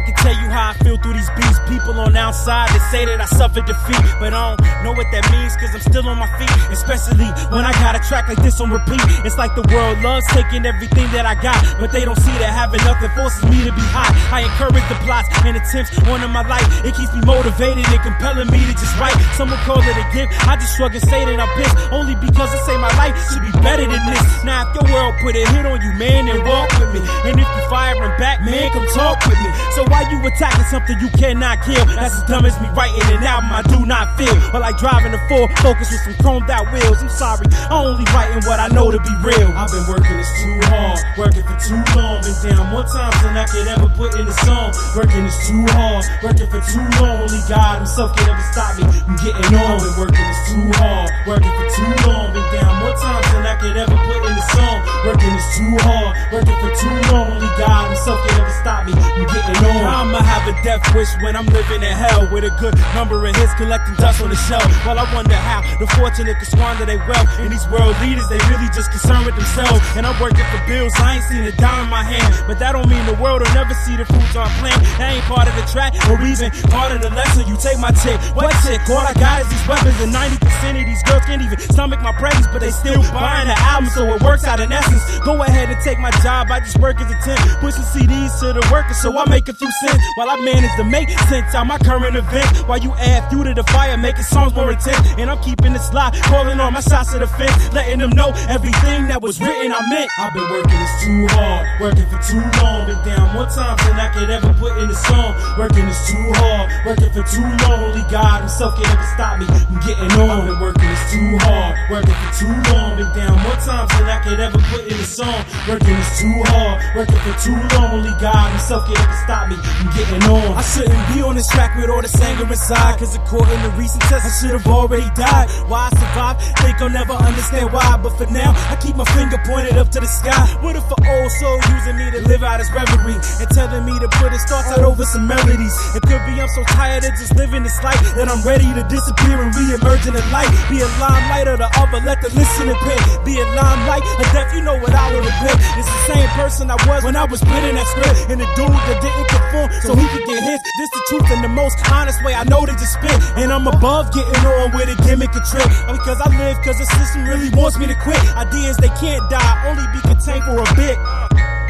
I can tell you how I feel through these beats. People on the outside that say that I suffered defeat, but I don't know what that means, cause I'm still on my feet. Especially when I got a track like this on repeat. It's like the world loves taking everything that I got, but they don't see that having nothing forces me to be hot. I encourage the plots and attempts on in my life. It keeps me motivated and compelling me to just write. Someone call it a gift, I just shrug and say that I'm pissed, only because I say my life should be better than this. Now if your world put a hit on you, man, then walk with me. And if you firing back, man, come talk with me. So why you attacking something you cannot kill? That's as dumb as me writing an album I do not feel, or like driving a Ford Focus with some chromed out wheels. I'm sorry, I'm only writing what I know to be real. I've been working this too hard, working for too long. Been down more times than I could ever put in a song. Working this too hard, working for too long. Only God himself can ever stop me from getting on. Been working this too hard, working for too long. Been down more times than I could ever put in a song. Working this too hard, working for too long. Only God himself can ever stop me from getting on. I'ma have a death wish when I'm living in hell, with a good number of hits collecting dust on the shelf. While I wonder how the fortunate can squander their wealth, and these world leaders, they really just concerned with themselves. And I'm working for bills, I ain't seen a dime in my hand, but that don't mean the world will never see the fruits on plan. That ain't part of the track or even part of the lesson. You take my tip, what tip? All I got is these weapons, and 90% of these girls can't even stomach my praise, but they still buying the album, so it works out in essence. Go ahead and take my job, I just work as a temp, pushing CDs to the workers, so I make a few cents while I manage to make sense out my current event. While you add fuel to the fire, making songs more intense, and I'm keeping it sly, calling all my shots to the fence, letting them know everything that was written I meant. I've been working this too hard, working for too long. Been down more times than I could ever put in a song. Working this too hard, working for too long. Only God himself can ever stop me from getting on. I've been working this too hard, working for too long. Been down more times than I could ever put in a song. Working this too hard, working for too long. Only God himself can ever stop me from getting on. I shouldn't be on this track with all this anger inside, cause according to recent tests I should have already died. Why I survived, think I'll never understand why, but for now I keep my finger pointed up to the sky. What if an old soul using me to live out his reverie, and telling me to put his thoughts out over some melodies? It could be I'm so tired of just living this life that I'm ready to disappear and re-emerge in the light. Be a limelight or the other, let the listener pick. Be a limelight or death, you know what I would have been. It's the same person I was when I was spitting that script, and the dude that didn't conform so he could get hits. This the truth in the most honest way I know to just spit, and I'm above getting on with a gimmick or trick, because I live cause the system really wants me to quit. Ideas they can't die, only be contained for a bit.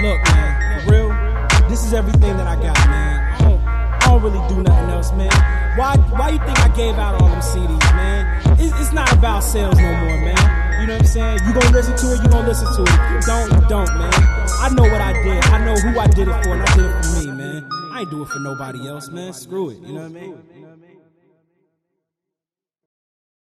Look man, for real, this is everything that I got, man. I don't really do nothing else, man. Why you think I gave out all them CDs, man? It's not about sales no more, man. You know what I'm saying? You gon' listen to it, you gon' listen to it. If you don't, you don't, man. I know what I did. I know who I did it for, and I did it for me, man. I ain't do it for nobody else, man. Screw it, you know what I mean?